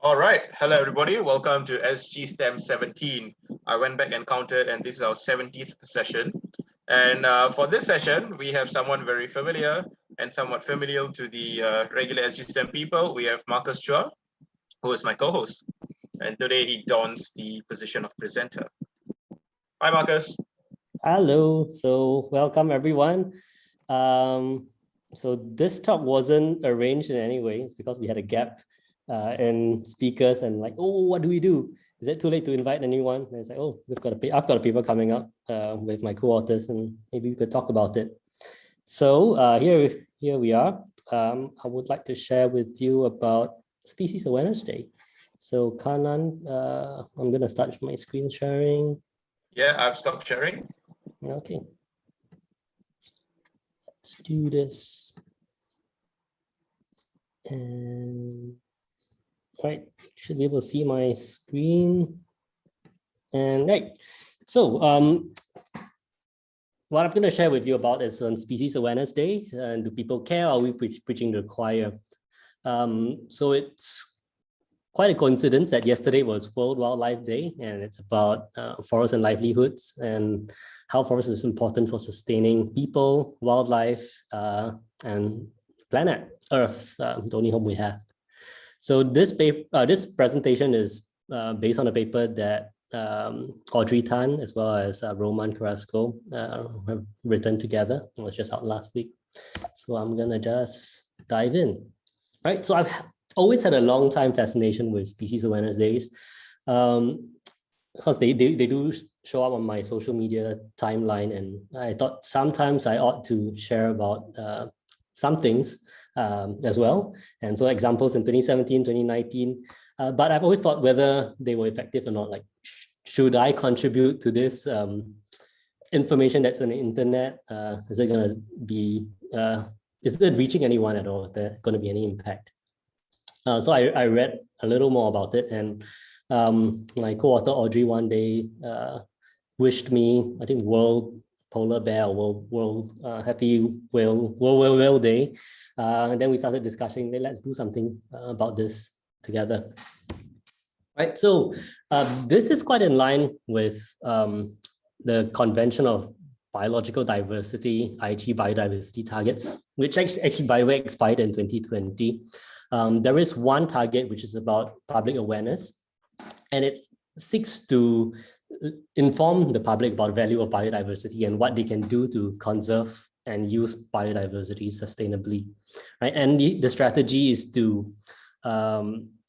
All right. Hello, everybody. Welcome to SGSTEM 17. I went back and counted, and this is our 70th session. And for this session, we have someone very familiar and somewhat familiar to the regular SGSTEM people. We have Marcus Chua, who is my co-host. And today he dons the position of presenter. Hi, Marcus. Hello. So welcome, everyone. So this talk wasn't arranged in any way. It's because we had a gap in speakers and like, oh, what do we do? Is it too late to invite anyone? And it's like, oh, I've got a paper coming up with my co-authors, and maybe we could talk about it. So here we are. I would like to share with you about Species Awareness Day. So Kanan, I'm going to start my screen sharing. Yeah, I've stopped sharing. Okay. Let's do this. And right, should be able to see my screen. And right, so what I'm going to share with you about is on Species Awareness Day. And do people care? Are we preaching to the choir? So it's quite a coincidence that yesterday was World Wildlife Day, and it's about forests and livelihoods and how forest is important for sustaining people, wildlife, and planet Earth, the only home we have. So this presentation is based on a paper that Audrey Tan as well as Roman Carrasco have written together. It was just out last week. So I'm gonna just dive in. Right. So I've always had a long time fascination with Species Awareness Days, because they do show up on my social media timeline, and I thought sometimes I ought to share about some things as well. And so examples in 2017, 2019, but I've always thought whether they were effective or not. Like, should I contribute to this information that's on the internet? Is it going to be, is it reaching anyone at all? Is there going to be any impact? So I read a little more about it, and my co-author Audrey one day wished me, I think, World Polar Bear or World Happy Whale Day, and then we started discussing, let's do something about this together. Right. So this is quite in line with the Convention of Biological Diversity, Aichi biodiversity targets, which actually by the way expired in 2020. There is one target which is about public awareness, and it seeks to inform the public about the value of biodiversity and what they can do to conserve and use biodiversity sustainably, right? And the strategy is to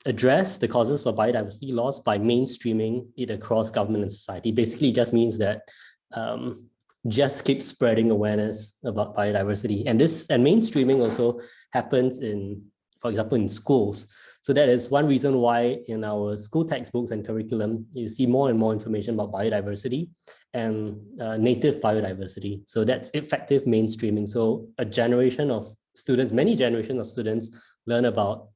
address the causes of biodiversity loss by mainstreaming it across government and society. Basically, it just means that just keep spreading awareness about biodiversity. And mainstreaming also happens in, for example, in schools. So that is one reason why in our school textbooks and curriculum, you see more and more information about biodiversity and native biodiversity. So that's effective mainstreaming. So a generation of students, many generations of students learn about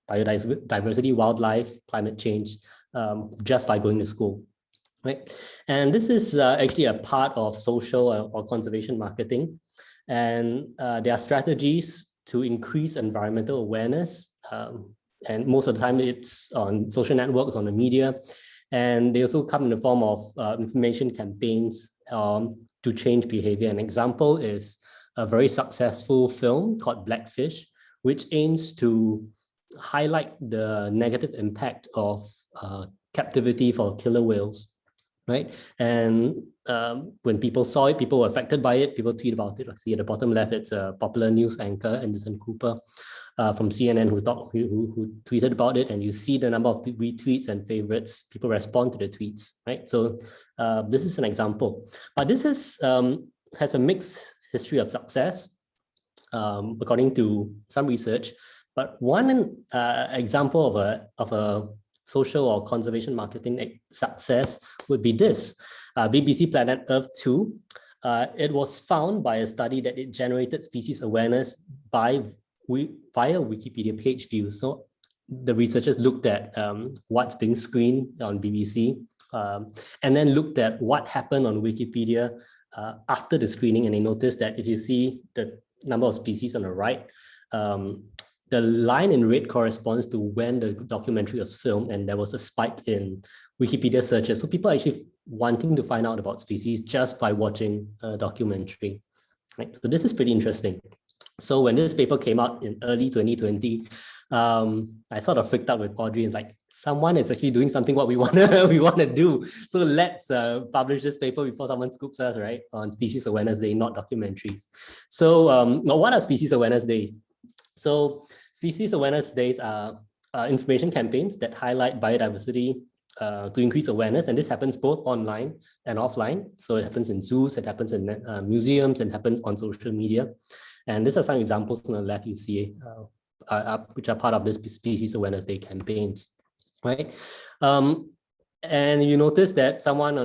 biodiversity, wildlife, climate change, just by going to school. Right. And this is actually a part of social or conservation marketing. And there are strategies to increase environmental awareness. And most of the time it's on social networks, on the media. And they also come in the form of information campaigns to change behavior. An example is a very successful film called Blackfish, which aims to highlight the negative impact of captivity for killer whales. Right. And when people saw it, people were affected by it, people tweet about it. Like, see at the bottom left, it's a popular news anchor, Anderson Cooper from CNN, who tweeted about it. And you see the number of retweets and favorites, people respond to the tweets, right? So this is an example. But this has a mixed history of success, according to some research. But one example of a social or conservation marketing success would be this. BBC Planet Earth 2. It was found by a study that it generated species awareness via Wikipedia page views. So the researchers looked at what's being screened on BBC, and then looked at what happened on Wikipedia after the screening, and they noticed that if you see the number of species on the right, the line in red corresponds to when the documentary was filmed, and there was a spike in Wikipedia searches. So people are actually wanting to find out about species just by watching a documentary, right? So this is pretty interesting. So when this paper came out in early 2020, I sort of freaked out with Audrey and like, someone is actually doing something what we wanna do. So let's publish this paper before someone scoops us, right? On Species Awareness Day, not documentaries. So what are Species Awareness Days? So Species Awareness Days are information campaigns that highlight biodiversity to increase awareness, and this happens both online and offline. So it happens in zoos, it happens in museums, and happens on social media. And these are some examples on the left you see, which are part of this Species Awareness Day campaigns, right? And you notice that someone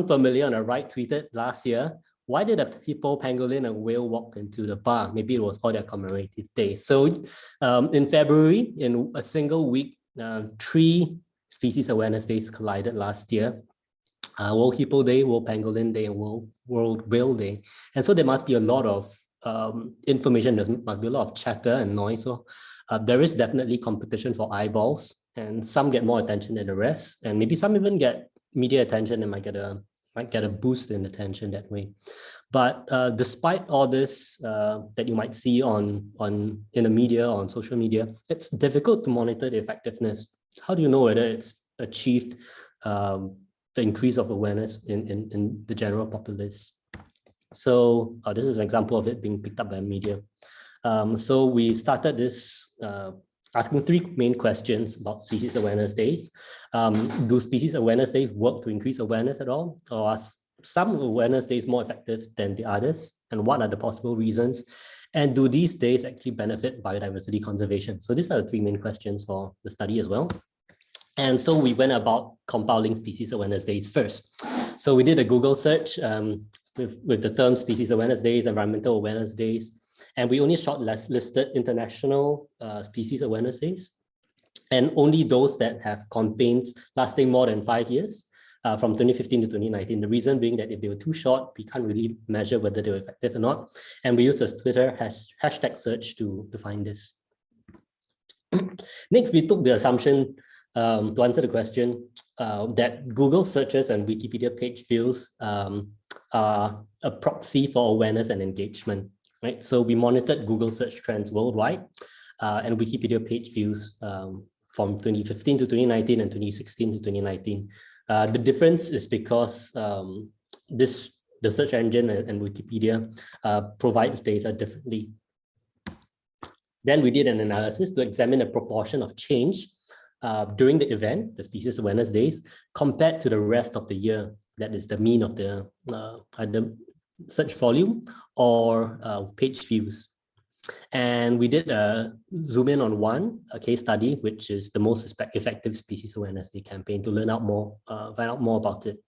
familiar on the right tweeted last year, why did a hippo, pangolin, and whale walk into the bar? Maybe it was for their commemorative day. So in February, in a single week, 3 Species Awareness Days collided last year. World Hippo Day, World Pangolin Day, and World Whale Day. And so there must be a lot of information, there must be a lot of chatter and noise. So there is definitely competition for eyeballs, and some get more attention than the rest, and maybe some even get media attention and might get a boost in attention that way. But despite all this that you might see in the media, on social media, it's difficult to monitor the effectiveness. How do you know whether it's achieved the increase of awareness in the general populace? So this is an example of it being picked up by media. So we started this asking 3 main questions about Species Awareness Days. Do Species Awareness Days work to increase awareness at all? Or are some awareness days more effective than the others? And what are the possible reasons? And do these days actually benefit biodiversity conservation? So these are the 3 main questions for the study as well. And so we went about compiling Species Awareness Days first. So we did a Google search with the term Species Awareness Days, Environmental Awareness Days, and we only shortlisted international Species Awareness Days, and only those that have campaigns lasting more than 5 years, from 2015 to 2019. The reason being that if they were too short, we can't really measure whether they were effective or not. And we used a Twitter hashtag search to find this. Next, we took the assumption to answer the question that Google searches and Wikipedia page views are a proxy for awareness and engagement, right? So we monitored Google search trends worldwide and Wikipedia page views from 2015 to 2019 and 2016 to 2019. The difference is because the search engine and Wikipedia provides data differently. Then we did an analysis to examine the proportion of change during the event, the Species Awareness Days, compared to the rest of the year. That is the mean of the either search volume or page views. And we did zoom in on a case study, which is the most effective Species Awareness Day campaign, to learn out more, find out more about it.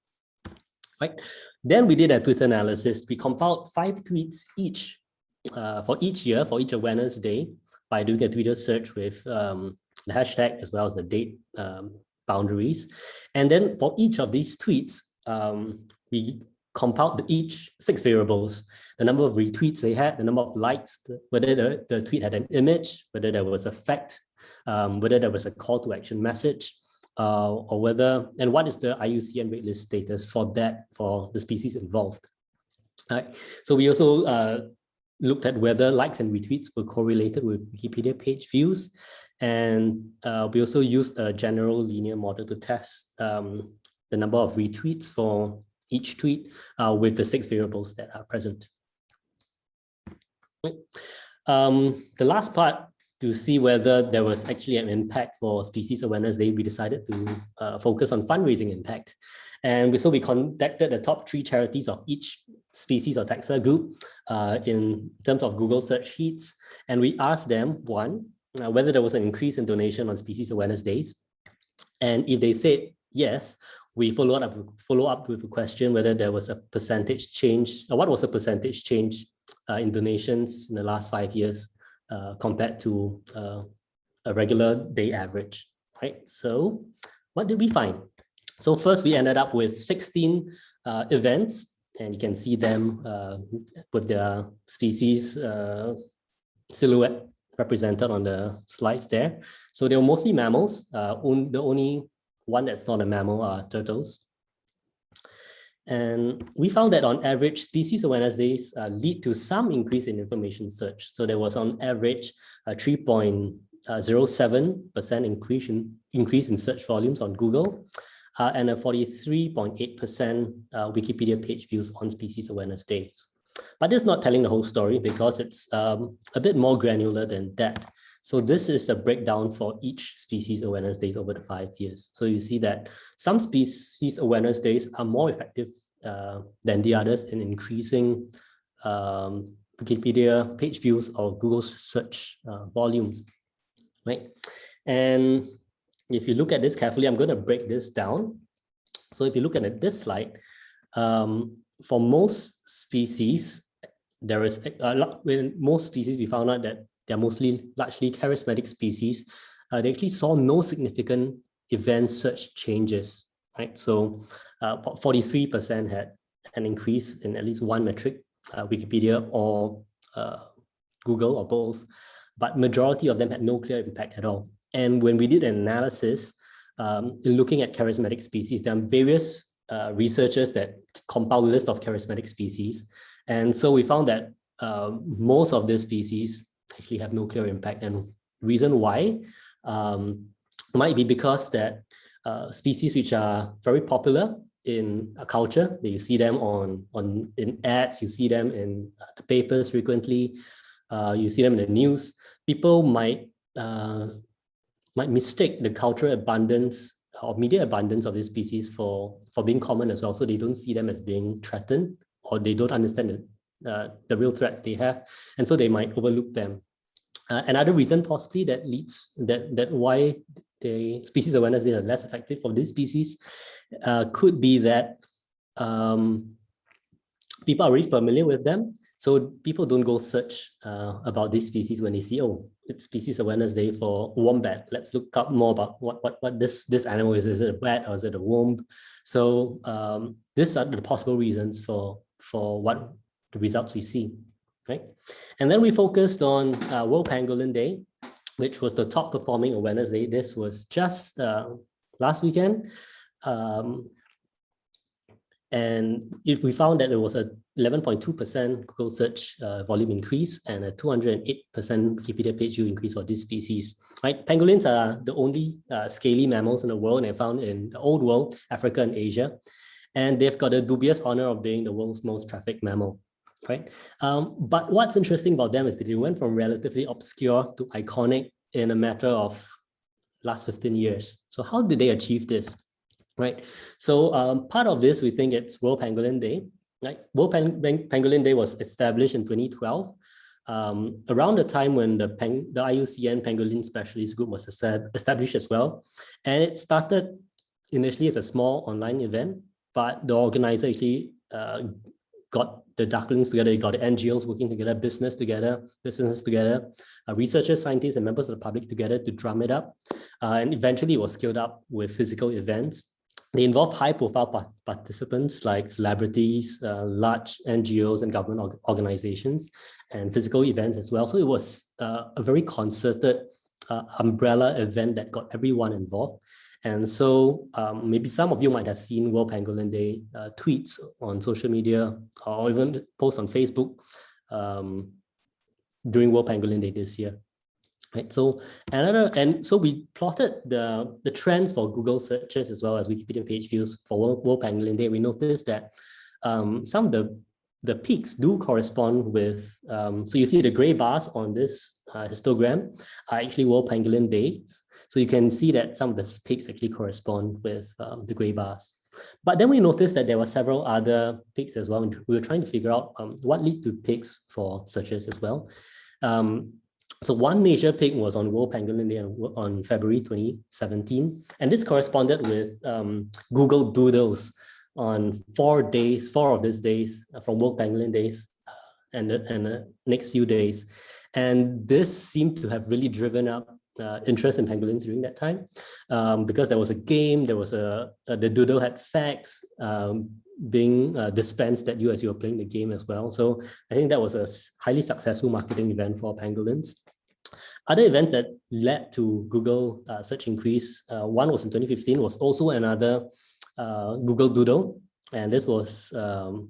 Right. Then we did a Twitter analysis. We compiled 5 tweets each for each year, for each Awareness Day, by doing a Twitter search with the hashtag as well as the date boundaries. And then for each of these tweets, we compiled each 6 variables: the number of retweets they had, the number of likes, whether the tweet had an image, whether there was a fact, whether there was a call to action message, or whether, and what is the IUCN waitlist status for the species involved. All right. So we also looked at whether likes and retweets were correlated with Wikipedia page views. And we also used a general linear model to test the number of retweets for each tweet with the 6 variables that are present. Right. The last part, to see whether there was actually an impact for Species Awareness Day, we decided to focus on fundraising impact. And so we contacted the top 3 charities of each species or taxa group in terms of Google search heats. And we asked them, one, whether there was an increase in donation on Species Awareness Days. And if they said yes, we follow up with a question whether there was a percentage change, or what was the percentage change in donations in the last 5 years compared to a regular day average, right? So what did we find? So first, we ended up with 16 events, and you can see them with their species silhouette represented on the slides there. So they were mostly mammals. The only one that's not a mammal are turtles. And we found that on average, species awareness days lead to some increase in information search. So there was on average a 3.07% increase in search volumes on Google, and a 43.8% Wikipedia page views on species awareness days. But it's not telling the whole story because it's a bit more granular than that. So this is the breakdown for each species awareness days over the 5 years. So you see that some species awareness days are more effective than the others in increasing Wikipedia page views or Google search volumes, right? And if you look at this carefully, I'm going to break this down. So if you look at this slide, for most species, there is in most species, we found out that they're largely charismatic species. They actually saw no significant event search changes, right? So 43% had an increase in at least one metric, Wikipedia or Google or both, but majority of them had no clear impact at all. And when we did an analysis, looking at charismatic species, there are various researchers that compile a list of charismatic species. And so we found that most of these species actually have no clear impact. And reason why might be because that species which are very popular in a culture, you see them in ads, you see them in the papers frequently, you see them in the news. People might mistake the cultural abundance or media abundance of this species for being common as well. So they don't see them as being threatened, or they don't understand the real threats they have, and so they might overlook them. Another reason possibly that leads that why the species awareness is less effective for this species could be that people are already familiar with them. So people don't go search about this species when they see, oh, it's Species Awareness Day for wombat. Let's look up more about what this animal is. Is it a bat or is it a womb? So these are the possible reasons for what the results we see, right? And then we focused on World Pangolin Day, which was the top performing awareness day. This was just last weekend. And if we found that there was a 11.2% Google search volume increase and a 208% Wikipedia page view increase for this species, right? Pangolins are the only scaly mammals in the world, and they're found in the old world, Africa and Asia. And they've got a dubious honor of being the world's most trafficked mammal, right? But what's interesting about them is that they went from relatively obscure to iconic in a matter of last 15 years. So how did they achieve this? Right. So part of this, we think it's World Pangolin Day. Right. World Pangolin Day was established in 2012, around the time when the IUCN Pangolin Specialist Group was established as well. And it started initially as a small online event, but the organizer actually got the ducklings together, they got the NGOs working together, businesses together, researchers, scientists, and members of the public together to drum it up. And eventually it was scaled up with physical events. They involve high-profile participants like celebrities, large NGOs and government organizations, and physical events as well. So it was a very concerted umbrella event that got everyone involved. And so maybe some of you might have seen World Pangolin Day tweets on social media or even posts on Facebook during World Pangolin Day this year. Right. So so we plotted the trends for Google searches as well as Wikipedia page views for World Pangolin Day. We noticed that some of the peaks do correspond with, so you see the gray bars on this histogram are actually World Pangolin Days. So you can see that some of the peaks actually correspond with the gray bars. But then we noticed that there were several other peaks as well. And we were trying to figure out what lead to peaks for searches as well. So one major peak was on World Pangolin Day on February 2017. And this corresponded with Google Doodles on 4 of these days from World Pangolin Days and the next few days. And this seemed to have really driven up interest in pangolins during that time because there was a game, there was the doodle had facts being dispensed at you as you were playing the game as well. So I think that was a highly successful marketing event for pangolins. Other events that led to Google search increase, one was in 2015, was also another Google Doodle. And this was so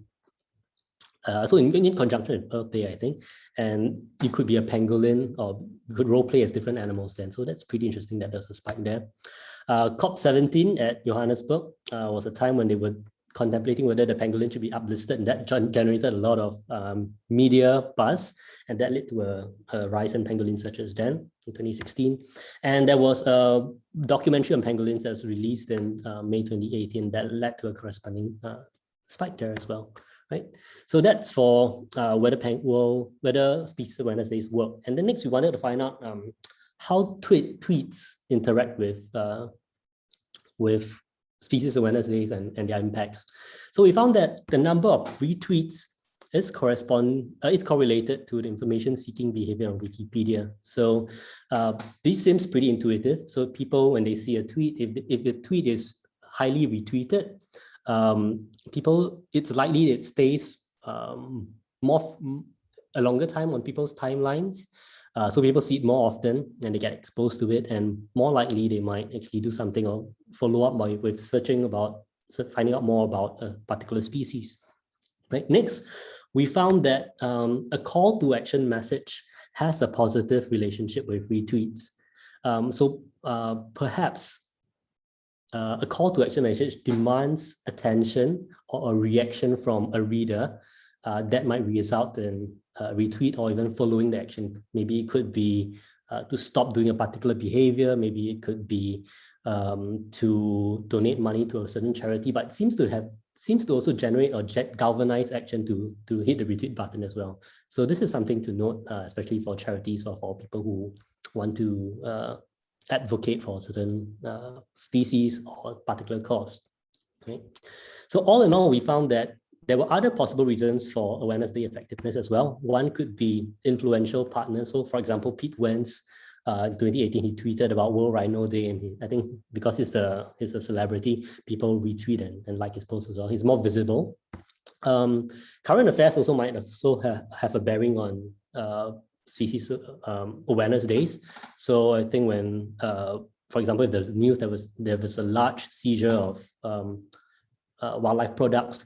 in conjunction with Earth Day, I think. And you could be a pangolin or you could role play as different animals then. So that's pretty interesting that there's a spike there. COP17 at Johannesburg was a time when they were contemplating whether the pangolin should be uplisted, and that generated a lot of media buzz, and that led to a rise in pangolin searches then in 2016. And there was a documentary on pangolins that was released in May 2018 that led to a corresponding spike there as well. Right, so that's for whether Species Awareness Days work. And then next we wanted to find out how tweets interact with Species Awareness Days and their impacts. So we found that the number of retweets is correlated to the information seeking behavior on Wikipedia. So this seems pretty intuitive. So people, when they see a tweet, if the tweet is highly retweeted, it's likely it stays a longer time on people's timelines. So people see it more often and they get exposed to it, and more likely they might actually do something or follow up with finding out more about a particular species. Right. Next, we found that a call to action message has a positive relationship with retweets. Perhaps a call to action message demands attention or a reaction from a reader that might result in a retweet or even following the action. Maybe it could be to stop doing a particular behavior. Maybe it could be to donate money to a certain charity, but it seems to also generate or galvanize action to hit the retweet button as well. So this is something to note, especially for charities or for people who want to advocate for a certain species or particular cause. Okay. So all in all, we found that there were other possible reasons for Awareness Day effectiveness as well. One could be influential partners. So for example, Pete Wentz, in 2018, he tweeted about World Rhino Day, and I think because he's a celebrity, people retweet and like his post as well. He's more visible. Current affairs also might have a bearing on Species Awareness Days. So I think when, for example, if there's news there was a large seizure of wildlife products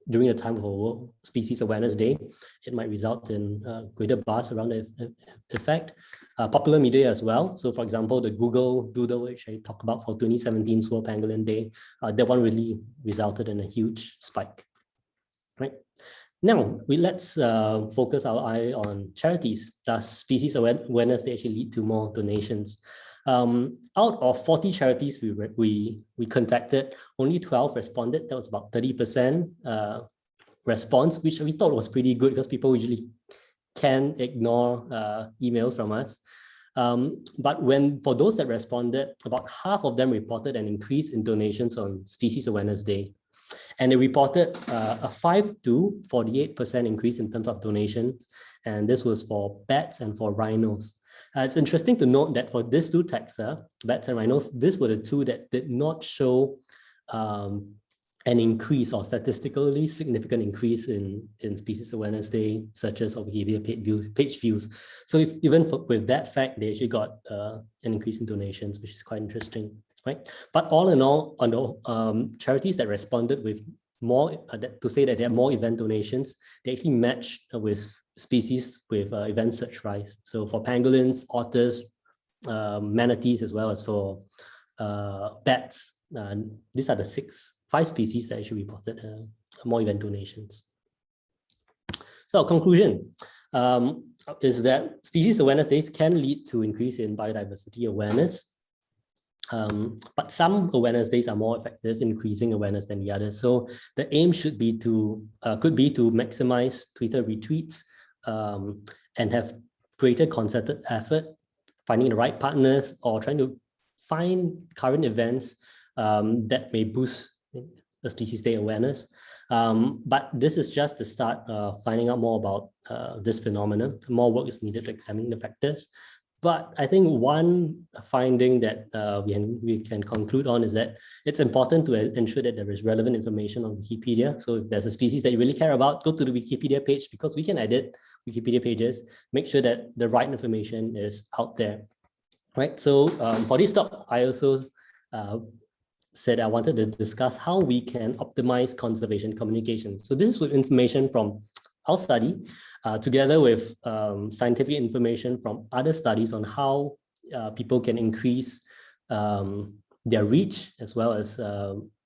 during the time of World Species Awareness Day, it might result in greater buzz around the effect. Popular media as well. So for example, the Google Doodle, which I talked about for 2017's WorldPangolindAy, that one really resulted in a huge spike. Right. Now, let's focus our eye on charities. Does Species Awareness Day actually lead to more donations? Out of 40 charities we contacted, only 12 responded. That was about 30% response, which we thought was pretty good because people usually can ignore emails from us. But for those that responded, about half of them reported an increase in donations on Species Awareness Day. And they reported a 5 to 48% increase in terms of donations. And this was for bats and for rhinos. It's interesting to note that for these two taxa, bats and rhinos, these were the two that did not show an increase or statistically significant increase in Species Awareness Day searches or behavior page views. So even with that fact, they actually got an increase in donations, which is quite interesting. Right, but all in all, on the charities that responded with more to say that they have more event donations, they actually matched with species with event search rise. So for pangolins, otters, manatees, as well as for bats, these are the 5 species that actually reported more event donations. So our conclusion is that Species Awareness Days can lead to increase in biodiversity awareness. But some awareness days are more effective in increasing awareness than the others. So the aim could be to maximize Twitter retweets and have greater concerted effort, finding the right partners or trying to find current events that may boost the Species Day awareness. But this is just the start of finding out more about this phenomenon. More work is needed to examine the factors. But I think one finding that we can conclude on is that it's important to ensure that there is relevant information on Wikipedia. So if there's a species that you really care about, go to the Wikipedia page, because we can edit Wikipedia pages, make sure that the right information is out there. Right. So for this talk, I also said I wanted to discuss how we can optimize conservation communication. So this is with information from our study, together with scientific information from other studies on how people can increase their reach as well as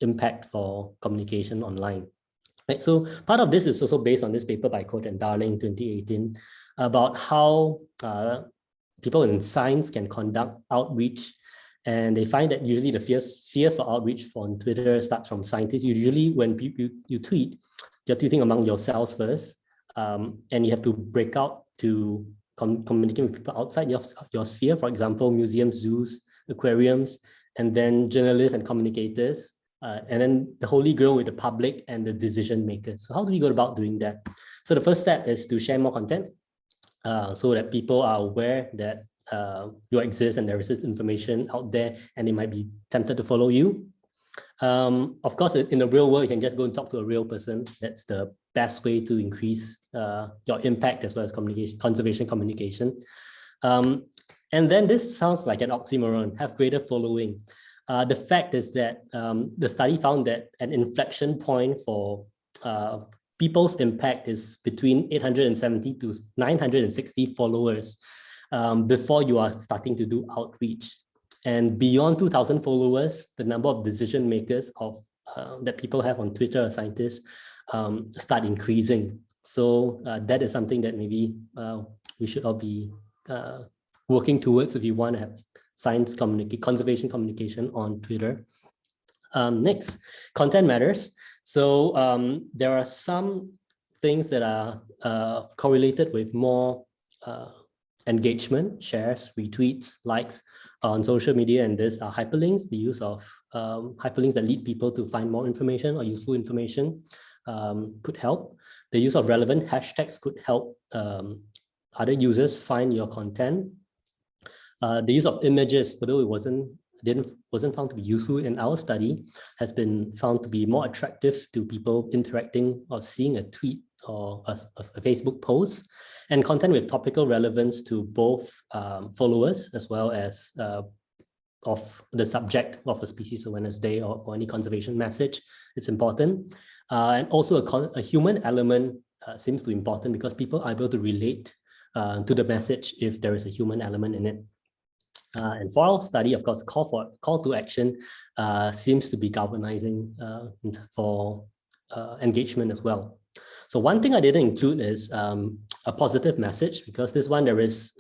impact for communication online. Right, so part of this is also based on this paper by Cote and Darling in 2018 about how people in science can conduct outreach. And they find that usually the fears for outreach on Twitter starts from scientists. Usually when you tweet, you're tweeting among yourselves first, and you have to break out to communicate with people outside your sphere, for example, museums, zoos, aquariums, and then journalists and communicators, and then the holy grail with the public and the decision makers. So how do we go about doing that? So the first step is to share more content so that people are aware that you exist and there is this information out there and they might be tempted to follow you. Of course, in the real world, you can just go and talk to a real person. That's the best way to increase your impact as well as conservation communication. And then this sounds like an oxymoron, have greater following. The fact is that the study found that an inflection point for people's impact is between 870 to 960 followers before you are starting to do outreach. And beyond 2,000 followers, the number of decision makers that people have on Twitter or scientists start increasing. So that is something that maybe we should all be working towards if you want to have conservation communication on Twitter. Next, content matters. So there are some things that are correlated with more engagement, shares, retweets, likes on social media, and these are hyperlinks. The use of hyperlinks that lead people to find more information or useful information could help. The use of relevant hashtags could help other users find your content. The use of images, although it wasn't found to be useful in our study, has been found to be more attractive to people interacting or seeing a tweet or a Facebook post, and content with topical relevance to both followers as well as of the subject of a Species Awareness Day or for any conservation message. It's important. And also a human element seems to be important because people are able to relate to the message if there is a human element in it. And for our study, of course, call to action seems to be galvanizing for engagement as well. So one thing I didn't include is a positive message, because this one there is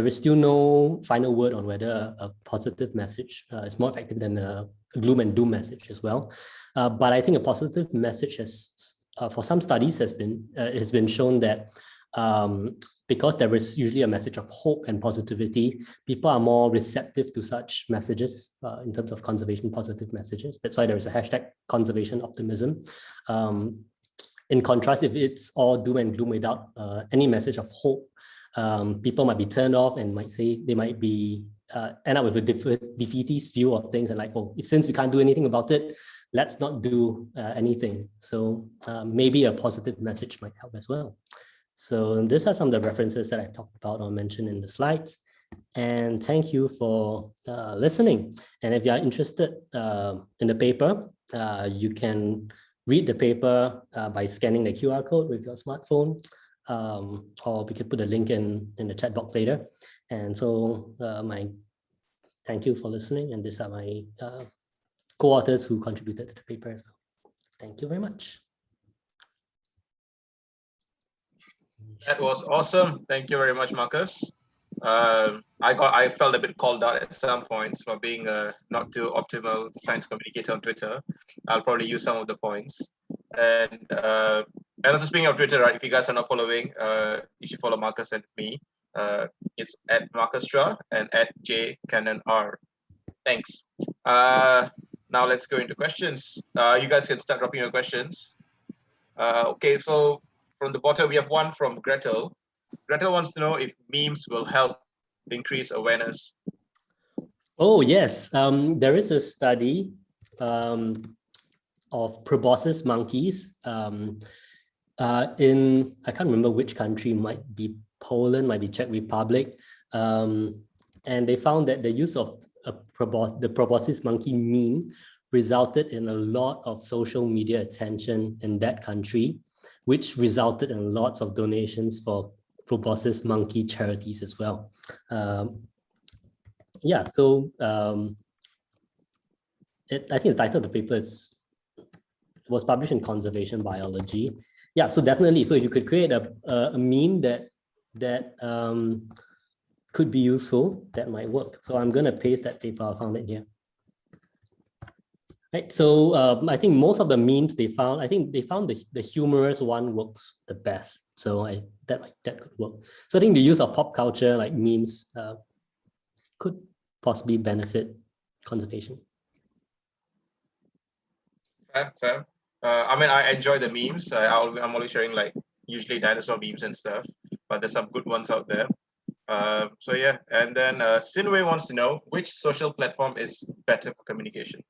still no final word on whether a positive message is more effective than a gloom and doom message as well. But I think a positive message has, for some studies, has been shown that because there is usually a message of hope and positivity, people are more receptive to such messages in terms of conservation positive messages. That's why there is a hashtag conservation optimism. In contrast, if it's all doom and gloom without any message of hope, people might be turned off and might say they might be end up with a defeatist view of things and like, oh, since we can't do anything about it, let's not do anything. So maybe a positive message might help as well. So these are some of the references that I talked about or mentioned in the slides. And thank you for listening. And if you are interested in the paper, you can read the paper by scanning the QR code with your smartphone, or we could put a link in the chat box later. And so thank you for listening. And these are my co-authors who contributed to the paper as well. Thank you very much. That was awesome. Thank you very much, Marcus. I felt a bit called out at some points for being a not too optimal science communicator on Twitter. I'll probably use some of the points. And also speaking of Twitter, right? If you guys are not following, you should follow Marcus and me. It's at Marcus Chua and at JCannonR. Thanks. Now let's go into questions. You guys can start dropping your questions. Okay, so from the bottom, we have one from Gretel. Gretel wants to know if memes will help increase awareness. Oh, yes. There is a study of proboscis monkeys in, I can't remember which country, might be Poland, might be Czech Republic. And they found that the use of the proboscis monkey meme resulted in a lot of social media attention in that country, which resulted in lots of donations for proboscis monkey charities as well. Yeah, so I think the title of the paper was published in Conservation Biology. Yeah, so definitely. So if you could create a meme that could be useful, that might work. So I'm going to paste that paper. I found it here. Right. So I think most of the memes they found, I think they found the humorous one works the best. So that could work. So I think the use of pop culture like memes could possibly benefit conservation. Fair. I mean, I enjoy the memes. I'm always sharing like usually dinosaur memes and stuff, but there's some good ones out there. So yeah, and then Sinway wants to know which social platform is better for communication.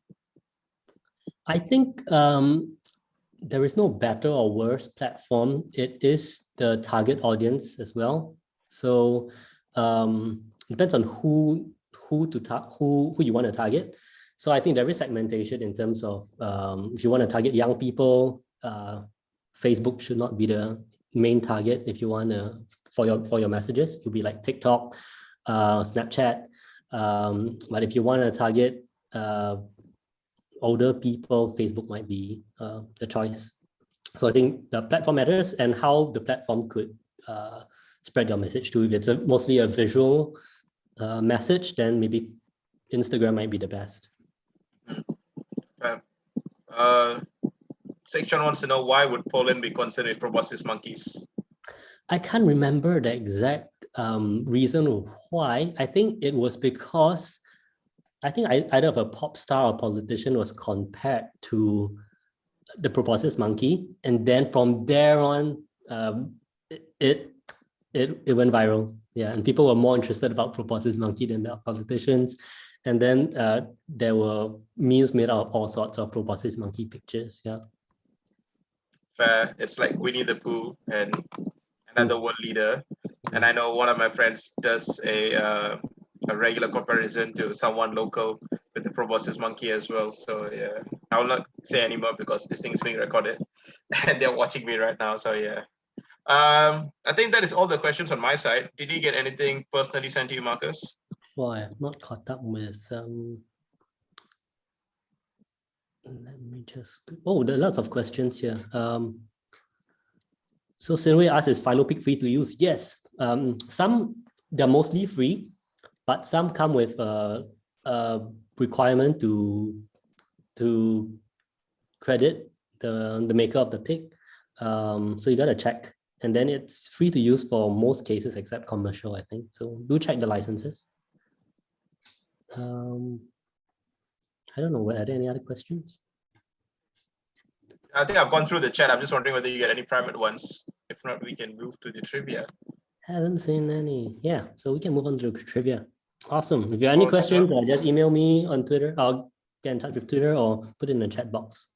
I think there is no better or worse platform. It is the target audience as well. So it depends on who you want to target. So I think there is segmentation in terms of if you want to target young people, Facebook should not be the main target. If you want to for your messages, you'll be like TikTok, Snapchat. But if you want to target older people, Facebook might be the choice. So I think the platform matters and how the platform could spread your message to. If it's mostly a visual message, then maybe Instagram might be the best. Section wants to know why would Poland be concerned with proboscis monkeys? I can't remember the exact reason why. I think it was because either of a pop star or politician was compared to the proboscis monkey, and then from there on, it went viral. Yeah, and people were more interested about proboscis monkey than the politicians. And then there were memes made out of all sorts of proboscis monkey pictures. Yeah. Fair. It's like Winnie the Pooh and another world leader. And I know one of my friends does a regular comparison to someone local with the proboscis monkey as well. So yeah, I will not say anymore because this thing is being recorded and they're watching me right now. So yeah. I think that is all the questions on my side. Did you get anything personally sent to you, Marcus? Well, I have not caught up with let me just, oh, there are lots of questions here. So Sinway asks, is PhiloPic free to use? Yes, some, they're mostly free, but some come with a requirement to credit the maker of the pic. So you gotta check. And then it's free to use for most cases except commercial, I think. So do check the licenses. I don't know, are there any other questions? I think I've gone through the chat. I'm just wondering whether you get any private ones. If not, we can move to the trivia. Haven't seen any. Yeah, so we can move on to trivia. Awesome. If you have any questions, just email me on Twitter. I'll get in touch with Twitter or put it in the chat box.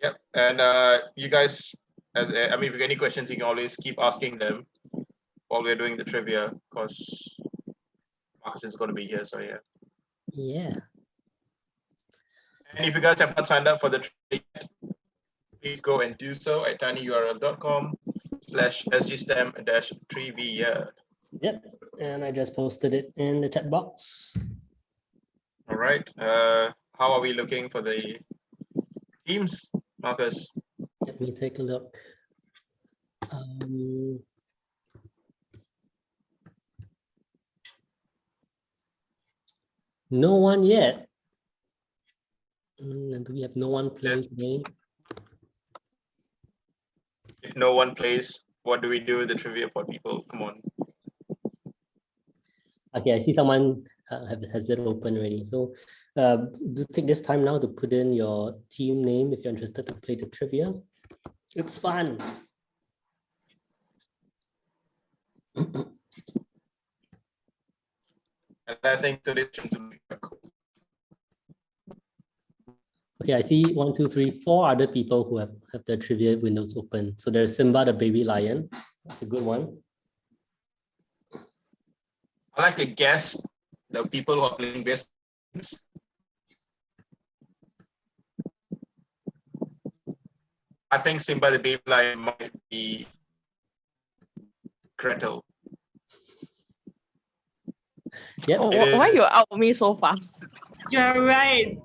Yep. And you guys, if you have any questions, you can always keep asking them while we're doing the trivia, because Marcus is going to be here. So yeah. Yeah. And if you guys have not signed up for the trivia, please go and do so at tinyurl.com/sgstem-trivia. Yep. And I just posted it in the chat box. All right. How are we looking for the teams, Marcus? Let me take a look. No one yet. And do we have no one playing today? If no one plays, what do we do with the trivia for people? Come on. Okay, I see someone has it open already. So do take this time now to put in your team name if you're interested to play the trivia. It's fun. And I think today's going to be quite cool. Okay, I see 1, 2, 3, 4 other people who have their trivia windows open. So there's Simba the baby lion. That's a good one. I like to guess the people who are playing based. I think Simba the baby lion might be Gretel. Yep. Oh, why you out me so fast? You're right.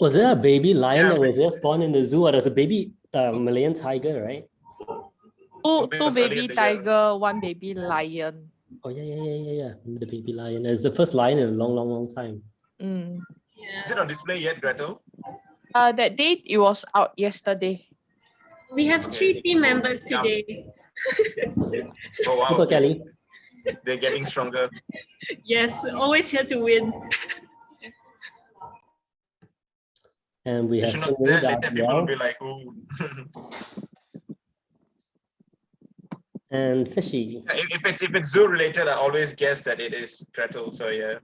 Was there a baby lion Yeah, that was just born in the zoo? Or there's a baby Malayan tiger, right? Two because earlier baby in the year- tiger, one baby lion. Oh yeah. The baby lion. It's the first lion in a long time. Mm. Is it on display yet, Gretel? That date it was out yesterday. We have 3 team members today. Oh wow, Super okay. Kelly. They're getting stronger. Yes, always here to win. And we You have should not Sunil, that later people will Gabrielle, be like, ooh. and Fishy. If it's zoo related, I always guess that it is Gretel. So yeah.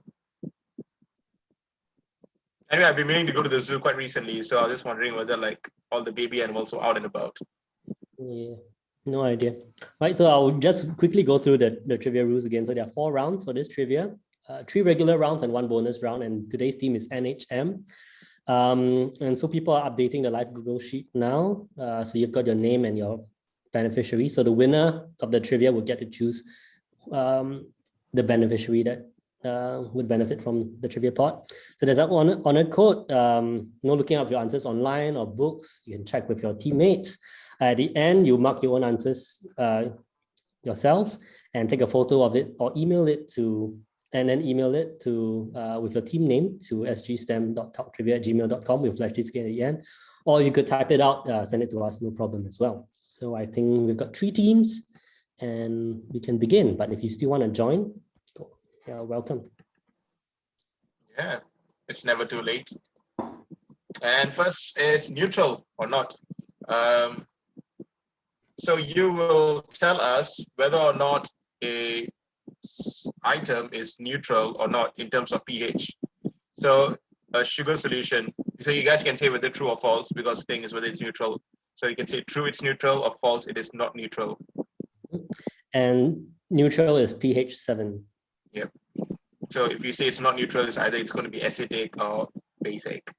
Anyway, I've been meaning to go to the zoo quite recently, so I was just wondering whether like all the baby animals were out and about. Yeah, no idea. Right, so I'll just quickly go through the trivia rules again. So there are 4 rounds for this trivia, 3 regular rounds and 1 bonus round. And today's theme is NHM. And so people are updating the live Google Sheet now. So you've got your name and your beneficiary. So the winner of the trivia will get to choose the beneficiary that would benefit from the trivia pot. So there's that honor code. No looking up your answers online or books. You can check with your teammates. At the end, you mark your own answers yourselves and take a photo of it or email it to, and then email it to with your team name to sgstem.talktrivia@gmail.com. We'll flash this again at the end. Or you could type it out, send it to us, no problem as well. So I think we've got 3 teams and we can begin. But if you still want to join, welcome. Yeah, it's never too late. And first is neutral or not. So you will tell us whether or not a item is neutral or not in terms of pH. So a sugar solution, so you guys can say whether true or false, because the thing is whether it's neutral. So you can say true, it's neutral, or false, it is not neutral. And neutral is pH 7. Yep. So if you say it's not neutral, it's either it's going to be acidic or basic.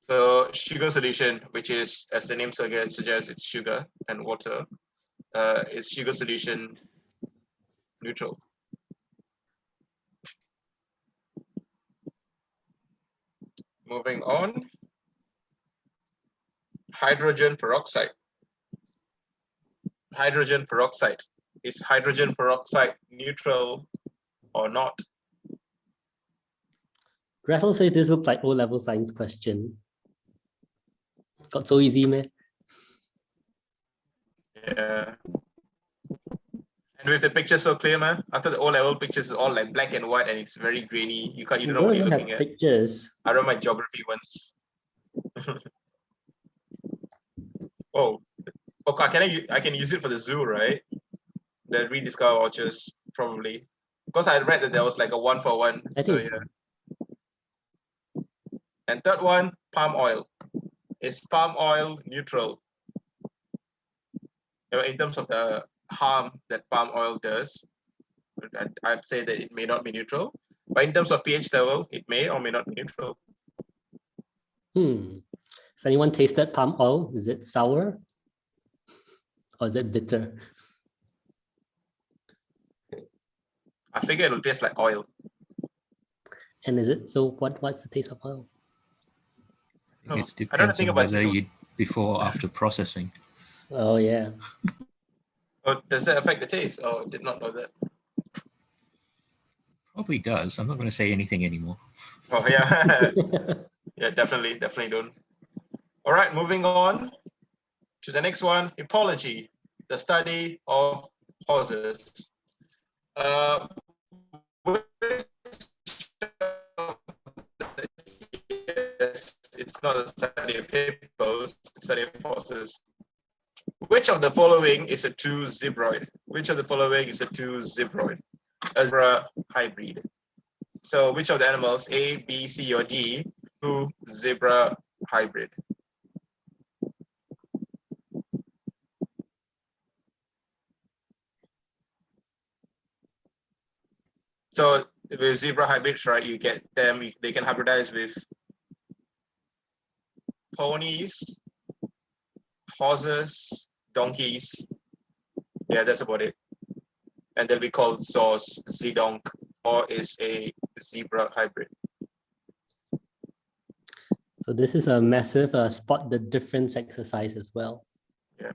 So sugar solution, which is, as the name suggests, it's sugar and water, is sugar solution neutral? Moving on, hydrogen peroxide. Hydrogen peroxide. Is hydrogen peroxide neutral or not? Gretel says this looks like O-level science question. Got so easy, man. Yeah. And with the picture so clear, man, after the O-level pictures is all like black and white and it's very grainy. You don't know what you're looking at. Pictures. I read my geography once. Oh, okay. I can use it for the zoo, right? The rediscover vouchers, probably. Because I read that there was like a 1-for-1. So yeah. And third one, palm oil. Is palm oil neutral? In terms of the harm that palm oil does, I'd say that it may not be neutral. But in terms of pH level, it may or may not be neutral. Has anyone tasted palm oil? Is it sour? Or is it bitter? I figure it'll taste like oil. And is it, so what's the taste of oil? No, It I don't depends think on about whether this. you before or after processing. Oh yeah. Oh, does that affect the taste? Oh, did not know that. Probably does. I'm not going to say anything anymore. Oh yeah. Yeah, definitely don't. All right, moving on to the next one, hippology, the study of horses. It's not a study of hippos, it's a study of horses. Which of the following is a true zebroid? Which of the following is a true zebroid? A zebra hybrid. So which of the animals, A, B, C, or D, true zebra hybrid? So with zebra hybrids, right, you get them, they can hybridize with ponies, horses, donkeys. Yeah, that's about it. And they'll be called Zos, Zedonk, or is a zebra hybrid. So this is a massive spot the difference exercise as well. Yeah,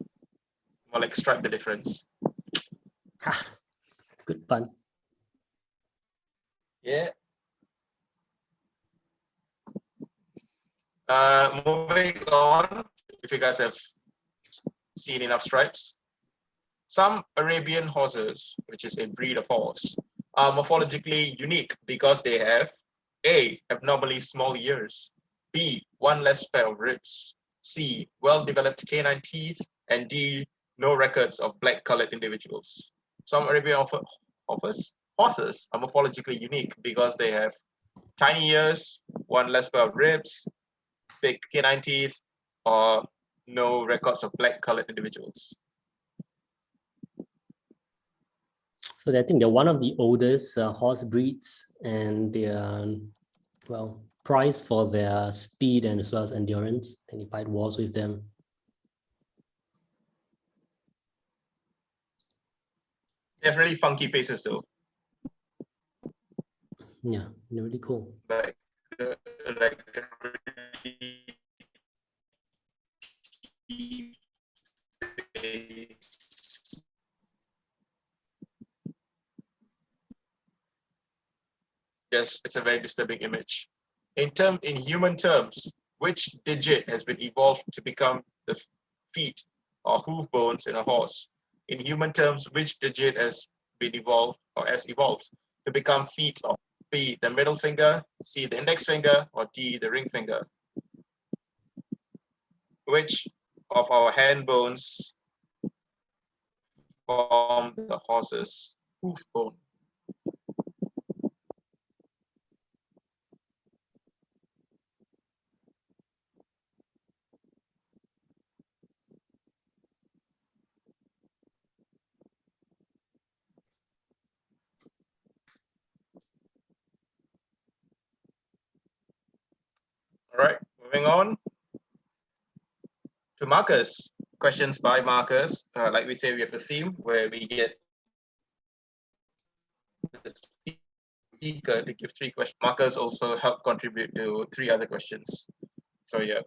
more like stripe the difference. Ha! Good pun. Yeah. Moving on, if you guys have seen enough stripes. Some Arabian horses, which is a breed of horse, are morphologically unique because they have A, abnormally small ears, B, one less pair of ribs, C, well-developed canine teeth, and D, no records of black-colored individuals. Some Arabian horses are morphologically unique because they have tiny ears, one less pair of ribs, big canine teeth, or no records of black-colored individuals. So I think they're one of the oldest horse breeds, and they are, well, prized for their speed and as well as endurance. And you fight wars with them. They have really funky faces though. Yeah, they're really cool. Like yes, it's a very disturbing image. In human terms, which digit has been evolved to become the feet or hoof bones in a horse? In human terms, which digit has been evolved or has evolved to become feet of B, the middle finger, C, the index finger, or D, the ring finger? Which of our hand bones form the horse's hoof bone? All right, moving on to markers. Questions by markers. Like we say, we have a theme where we get the speaker to give 3 questions. Markers also help contribute to 3 other questions. So yeah.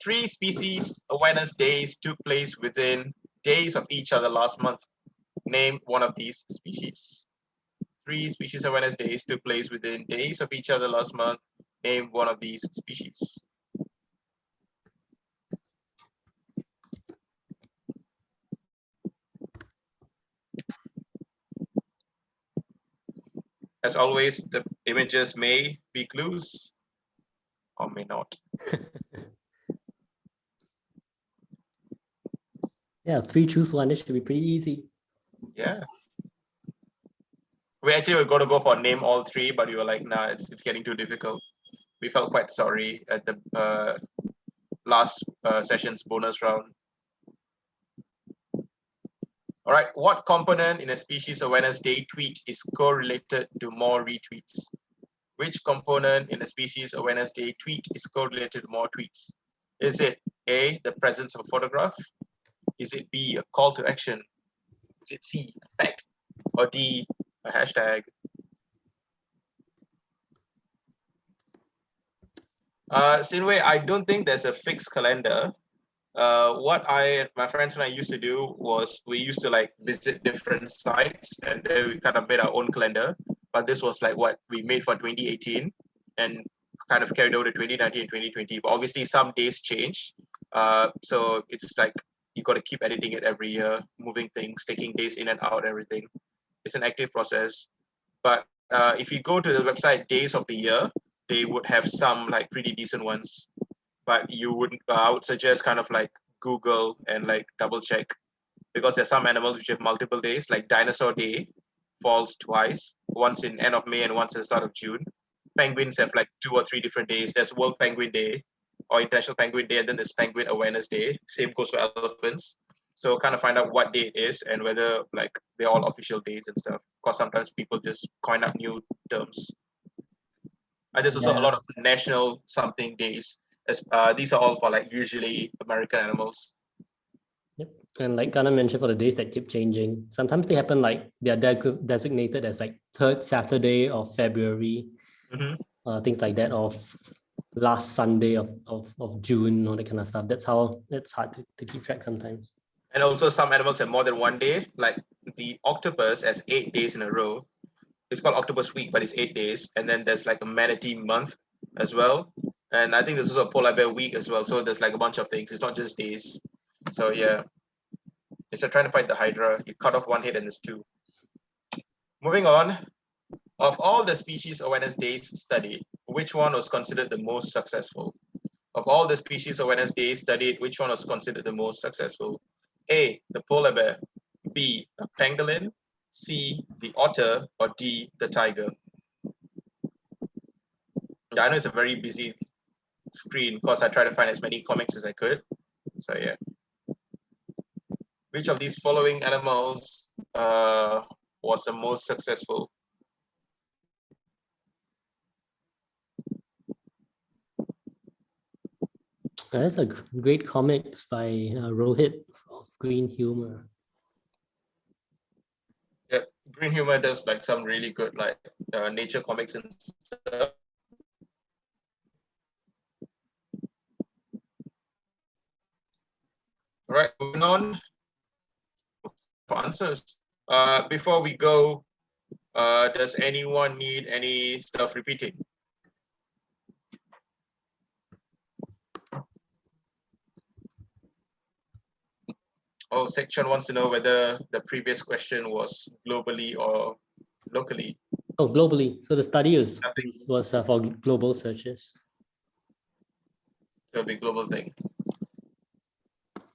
3 species awareness days took place within days of each other last month. Name one of these species. 3 species awareness days took place within days of each other last month. Name one of these species. As always, the images may be clues or may not. Yeah, 3 choose 1. It should be pretty easy. Yeah. We actually were going to go for name all 3, but we were like, nah, it's getting too difficult. We felt quite sorry at the last session's bonus round. All right, what component in a species awareness day tweet is correlated to more retweets? Which component in a species awareness day tweet is correlated to more tweets? Is it A, the presence of a photograph? Is it B, a call to action? Is it C, a fact? Or D, a hashtag? Sinway, I don't think there's a fixed calendar. What my friends and I used to do was we used to like visit different sites and then we kind of made our own calendar. But this was like what we made for 2018 and kind of carried over to 2019 and 2020. But obviously some days change. So it's like you got to keep editing it every year, moving things, taking days in and out, everything. It's an active process. But if you go to the website days of the year, they would have some like pretty decent ones. But you wouldn't. I would suggest kind of like Google and like double check, because there's some animals which have multiple days, like Dinosaur Day falls twice, once in end of May and once at the start of June. Penguins have like 2 or 3 different days. There's World Penguin Day or International Penguin Day, and then there's Penguin Awareness Day. Same goes for elephants. So kind of find out what day it is and whether like they're all official days and stuff. Because sometimes people just coin up new terms. And there's also a lot of national something days. As these are all for like usually American animals. Yep. And like Kana mentioned, for the days that keep changing, sometimes they happen like they are designated as like third Saturday of February, things like that, of last Sunday of June, all that kind of stuff. That's hard to keep track sometimes. And also some animals have more than one day, like the octopus has 8 days in a row. It's called Octopus Week, but it's 8 days. And then there's like a manatee month as well. And I think there's also a polar bear week as well. So there's like a bunch of things. It's not just days. So yeah, it's like trying to fight the Hydra. You cut off one head and there's 2. Moving on, of all the species awareness days studied, which one was considered the most successful? Of all the species awareness days studied, which one was considered the most successful? A, the polar bear, B, a pangolin, C, the otter, or D, the tiger? Yeah, I know it's a very busy screen because I tried to find as many comics as I could. So yeah. Which of these following animals was the most successful? That's a great comics by Rohit of Green Humor. Yeah, Green Humor does like some really good like nature comics and stuff. All right, moving on for answers. Before we go, does anyone need any stuff repeating? Oh, section wants to know whether the previous question was globally or locally. Oh, globally. So the study was for global searches. So a big global thing.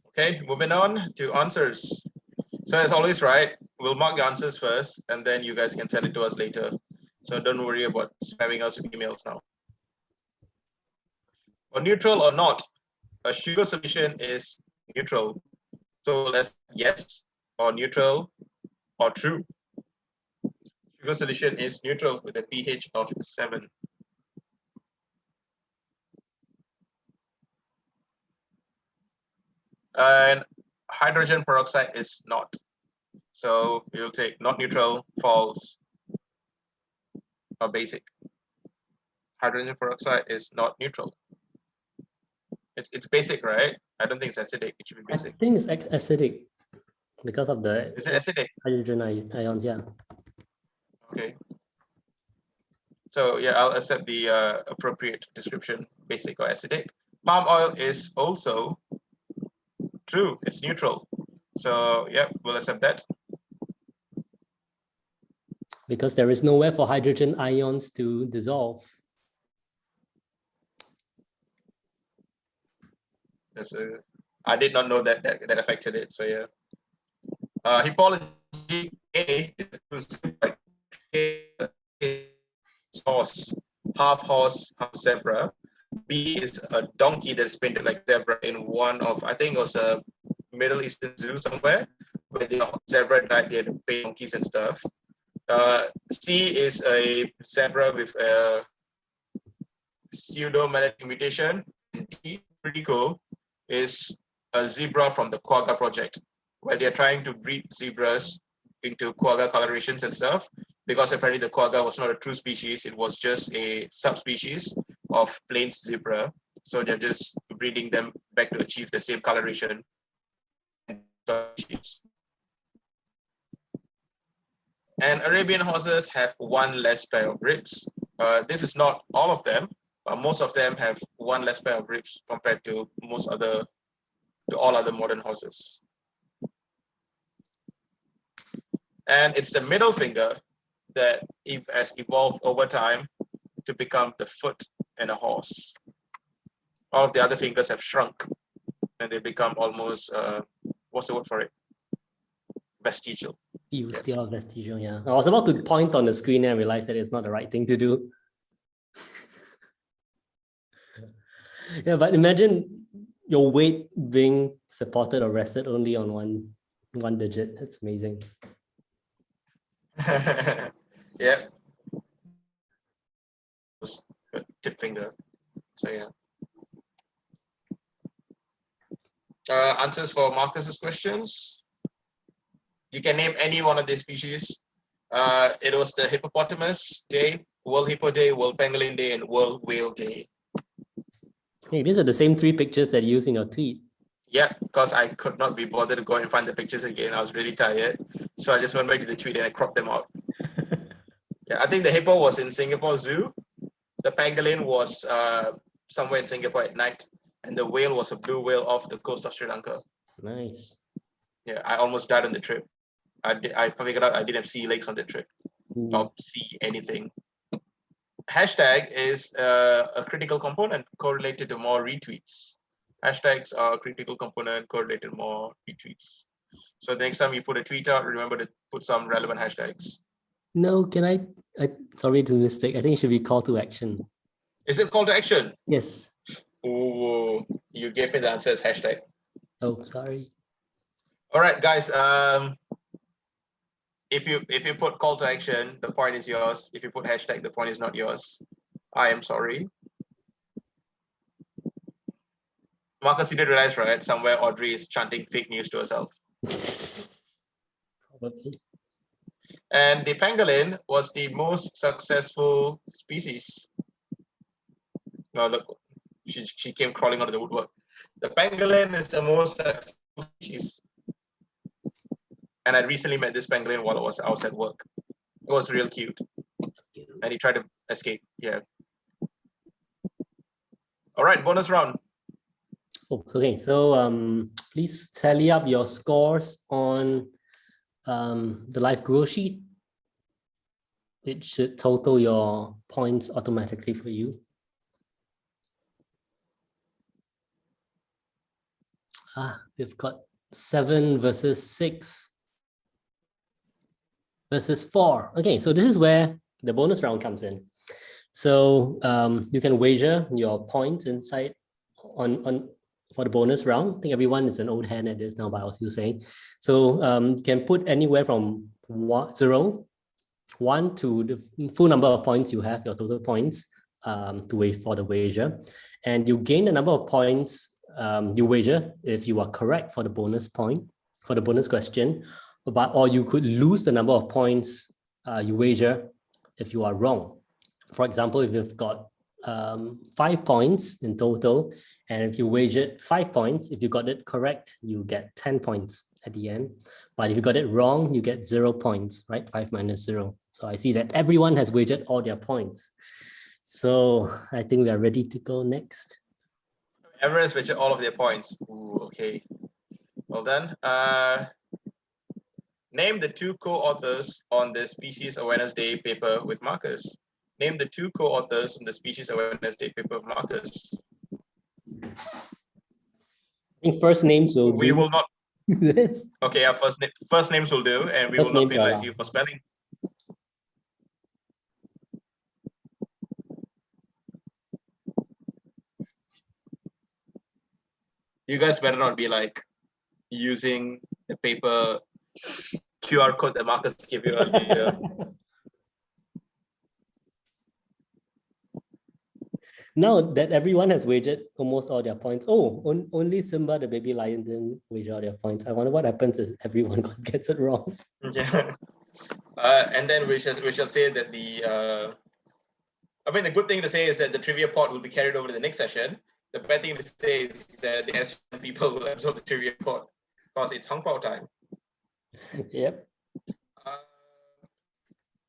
Okay, moving on to answers. So as always, right, we'll mark the answers first, and then you guys can send it to us later. So don't worry about spamming us with emails now. For neutral or not, a sugar solution is neutral. So let's yes or neutral or true. Sugar solution is neutral with a pH of 7. And hydrogen peroxide is not. So we will take not neutral, false, or basic. Hydrogen peroxide is not neutral. It's basic, right? I don't think it's acidic. It should be basic. I think it's acidic because of the Is it acidic? hydrogen ions, yeah. Okay. So yeah, I'll accept the appropriate description, basic or acidic. Palm oil is also true. It's neutral. So yeah, we'll accept that. Because there is nowhere for hydrogen ions to dissolve. I did not know that affected it. So yeah. Hippology A is horse, half zebra. B is a donkey that's painted like zebra in one of, I think it was a Middle Eastern zoo somewhere, where the zebra died, they had to paint donkeys and stuff. C is a zebra with a pseudo-magnetic mutation. And D, pretty cool, is a zebra from the quagga project, where they're trying to breed zebras into quagga colorations and stuff, because apparently the quagga was not a true species, it was just a subspecies of plains zebra. So they're just breeding them back to achieve the same coloration. And Arabian horses have 1 less pair of ribs. This is not all of them, but most of them have 1 less pair of ribs compared to all other modern horses. And it's the middle finger that has evolved over time to become the foot in a horse. All of the other fingers have shrunk and they become almost what's the word for it? Vestigial. You still have vestigial, yeah. I was about to point on the screen and realized that it's not the right thing to do. Yeah, but imagine your weight being supported or rested only on one digit. That's amazing. Yeah. Tip finger. So yeah. Answers for Marcus's questions. You can name any one of these species. It was the hippopotamus day, World Hippo Day, World Pangolin Day, and World Whale Day. Hey, these are the same 3 pictures that you use in your tweet. Yeah, because I could not be bothered to go and find the pictures again. I was really tired. So I just went back to the tweet and I cropped them out. Yeah, I think the hippo was in Singapore Zoo. The pangolin was somewhere in Singapore at night. And the whale was a blue whale off the coast of Sri Lanka. Nice. Yeah, I almost died on the trip. I figured out I didn't have sea legs on the trip. Or see anything. Hashtag is a critical component correlated to more retweets. Hashtags are a critical component correlated to more retweets. So the next time you put a tweet out, remember to put some relevant hashtags. No, can I sorry to mistake. I think it should be call to action. Is it call to action? Yes. Oh, you gave me the answer as hashtag. Oh, sorry. All right, guys. If you put call to action, the point is yours. If you put hashtag, the point is not yours. I am sorry. Marcus, you did realize, right? Somewhere Audrey is chanting fake news to herself. Probably. And the pangolin was the most successful species. No, look, she came crawling out of the woodwork. The pangolin is the most successful species. And I recently met this pangolin while I was at work. It was real cute. And he tried to escape. Yeah. All right, bonus round. Okay, so please tally up your scores on the live Google Sheet. It should total your points automatically for you. We've got 7 versus 6 versus 4. Okay, so this is where the bonus round comes in. So you can wager your points inside on for the bonus round. I think everyone is an old hand at this now, but I was still saying. So you can put anywhere from 1 to the full number of points you have, your total points to wait for the wager. And you gain the number of points you wager if you are correct for the bonus point, for the bonus question, or you could lose the number of points you wager if you are wrong. For example, if you've got 5 points in total, and if you wagered 5 points, if you got it correct, you get 10 points at the end. But if you got it wrong, you get 0 points, right? 5 minus 0. So I see that everyone has wagered all their points. So I think we are ready to go next. Everyone has wagered all of their points. Ooh, okay. Well done. Name the 2 co-authors on the Species Awareness Day paper with Marcus. Name the 2 co-authors on the Species Awareness Day paper with Marcus. I think first names will We do. will not. Okay, yeah, first names will do, and we First will not names are penalize allowed. you for spelling. You guys better not be like using the paper QR code that Marcus gave you earlier. Now that everyone has wagered almost all their points. Oh, only Simba the baby lion didn't wager all their points. I wonder what happens if everyone gets it wrong. Yeah. And then we shall say that the I mean, the good thing to say is that the trivia pot will be carried over to the next session. The bad thing to say is that the SGSTEM people will absorb the trivia pot because it's Hong Kong time. Yep.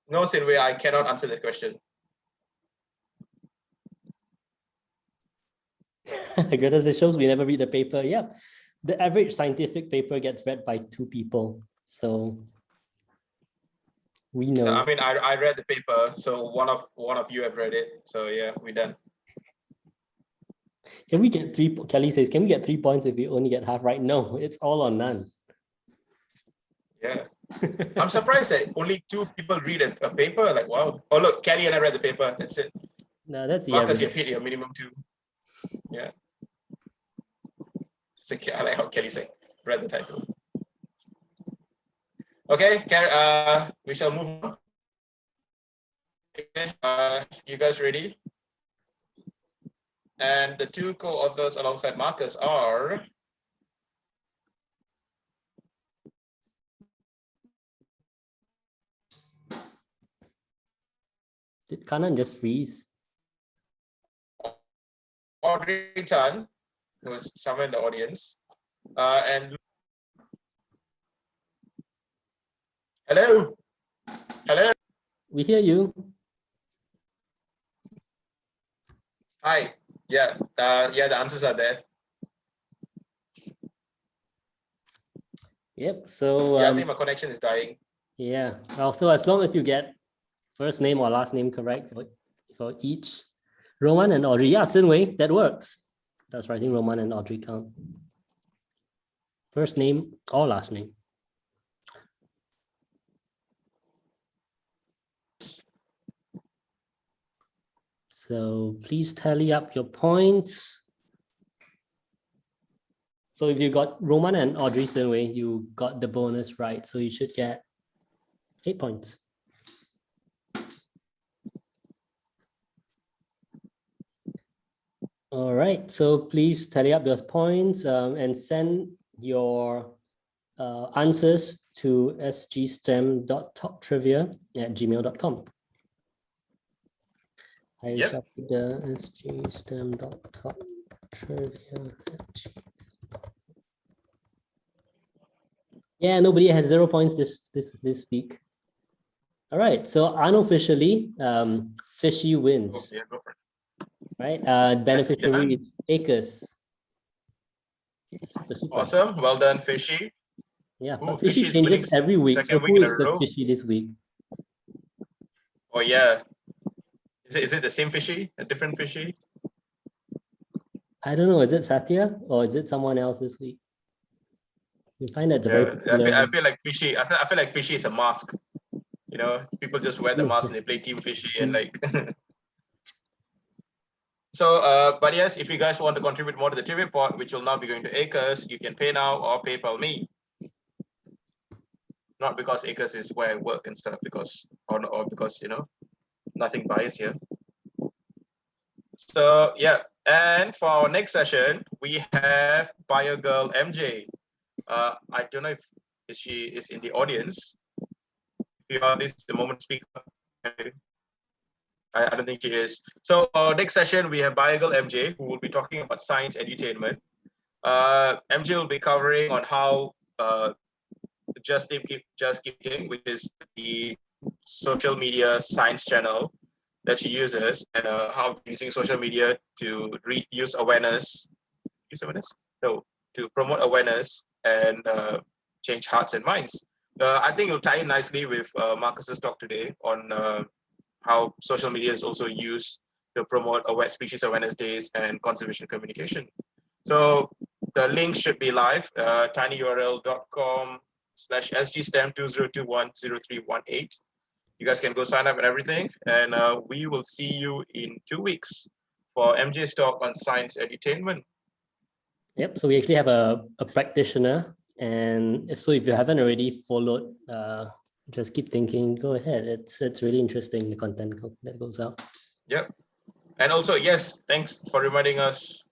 No, Sinway, I cannot answer that question. Greta says, shows we never read the paper. Yeah, the average scientific paper gets read by 2 people. So we know. I mean, I read the paper, so one of you have read it. So yeah, we're done. Can we get three? Kelly says, can we get 3 points if we only get half right? No, it's all or none. Yeah. I'm surprised that only 2 people read a paper. Like, wow. Oh, look, Kelly and I read the paper. That's it. No, that's the Marcus, average. you've hit your minimum 2. Yeah. So, I like how Kelly said, read the title. Okay, we shall move on. Okay, you guys ready? And the 2 co-authors alongside Marcus are Did Kanan just freeze? Audrey Tan, who is somewhere in the audience, and hello, hello, We hear you. hi, yeah, the answers are there. Yep. So Yeah, I think my connection is dying. yeah. Also, as long as you get first name or last name correct for each, Roman and Audrey. Yeah, Sinway, that works. That's right. I think Roman and Audrey count. First name or last name. So please tally up your points. So if you got Roman and Audrey Sinway, you got the bonus right. So you should get 8 points. All right, so please tally up your points and send your answers to sgstem.talktrivia@gmail.com. I shall put the sgstem.talktrivia@gmail.com. Yeah, nobody has 0 points this week. All right, so unofficially, Fishy wins. Oh, yeah, go for it. Right, beneficiary is Acres. Awesome, well done, Fishy. Yeah, Ooh, but Fishy Fishy's changes winning every week. So second week who in a is the row. Fishy this week? Oh yeah, is it the same Fishy? A different Fishy? I don't know. Is it Satya or is it someone else this week? You find that it's a very popular... I feel like Fishy. I feel like Fishy is a mask. You know, people just wear the mask and they play Team Fishy and like. So, but yes, if you guys want to contribute more to the trivia pot, which will now be going to Acres, you can pay now or PayPal me. Not because Acres is where I work and stuff, because or because nothing biased here. So yeah, and for our next session, we have Bio Girl MJ. I don't know if she is in the audience. If you are, this is the moment to speak up. I don't think she is. So next session, we have Bio Girl MJ, who will be talking about science edutainment. MJ will be covering on how Just Keep King, which is the social media science channel that she uses, and how using social media to to promote awareness and change hearts and minds. I think it'll tie in nicely with Marcus's talk today on how social media is also used to promote species awareness days and conservation communication. So the link should be live, tinyurl.com/sgstem20210318. You guys can go sign up and everything, and we will see you in 2 weeks for MJ's talk on science edutainment. Yep, so we actually have a practitioner, and so if you haven't already followed Just Keep Thinking, go ahead. It's really interesting, the content that goes out. Yep. And also, yes, thanks for reminding us,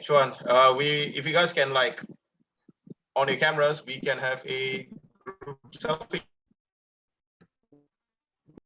Chuan. If you guys can, like, on your cameras, we can have a group selfie.